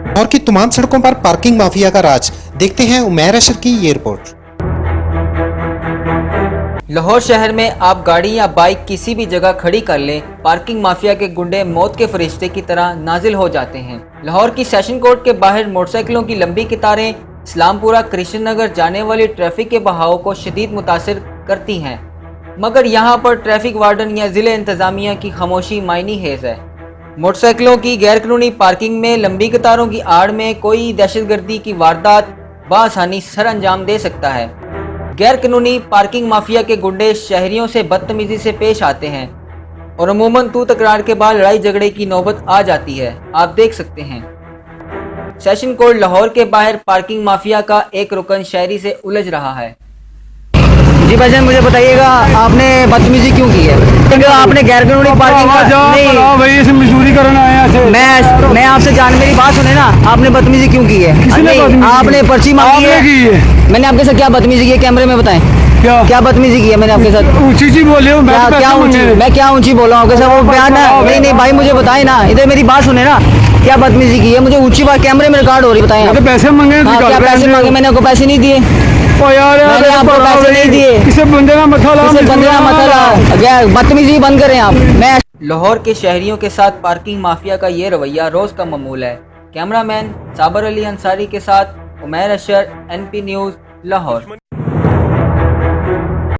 लाहौर की तमाम सड़कों पर पार्किंग माफिया का राज, देखते हैं उमैर अशर की ये रिपोर्ट। लाहौर शहर में आप गाड़ी या बाइक किसी भी जगह खड़ी कर लें, पार्किंग माफिया के गुंडे मौत के फरिश्ते की तरह नाजिल हो जाते हैं। लाहौर की सेशन कोर्ट के बाहर मोटरसाइकिलों की लंबी कतारें इस्लामपुरा कृष्ण नगर जाने वाली ट्रैफिक के बहाव को शदीद मुतासिर करती हैं, मगर यहाँ पर ट्रैफिक वार्डन या जिले इंतजामिया की खामोशी मायनी हेज है। मोटरसाइकिलों की गैरकानूनी पार्किंग में लंबी कतारों की आड़ में कोई दहशतगर्दी की वारदात बआसानी सर अंजाम दे सकता है। गैरकानूनी पार्किंग माफिया के गुंडे शहरियों से बदतमीजी से पेश आते हैं और अमूमन तू तकरार के बाद लड़ाई झगड़े की नौबत आ जाती है। आप देख सकते हैं सेशन कोर्ट लाहौर के बाहर पार्किंग माफिया का एक रुकन शहरी से उलझ रहा है। जी भाईजान, मुझे बताइएगा आपने बदतमीजी क्यों की है? क्योंकि आपने गैरकानूनी पार्किंग नहीं भाई इसे मजदूरी करना आया थे। मैं आपसे जान, मेरी बात सुने ना, आपने बदतमीजी क्यों की है? आपने पर्ची मांगी है। मैंने आपके साथ क्या बदतमीजी की है? कैमरे में बताएं क्या बदतमीजी की है मैंने आपके साथ? ऊंची बोले हो, मैं क्या ऊंची बोला हूँ? कैसा वो बयान है? नहीं भाई, मुझे बताए ना, इधर मेरी बात सुने ना, क्या बदतमीजी की है? मुझे ऊंची बात कैमरे में रिकॉर्ड हो रही, बताएं। पैसे मांगे? क्या पैसे मांगे? मैंने आपको पैसे नहीं दिए। मैंने आपको पैसे नहीं दिए। किसे बंदे का मसला, बदतमीजी बंद करें आप। मैं लाहौर के शहरियों के साथ पार्किंग माफिया का ये रवैया रोज का मामूल है। कैमरामैन साबर अली अंसारी के साथ उमैर अशर, NP न्यूज़, लाहौर।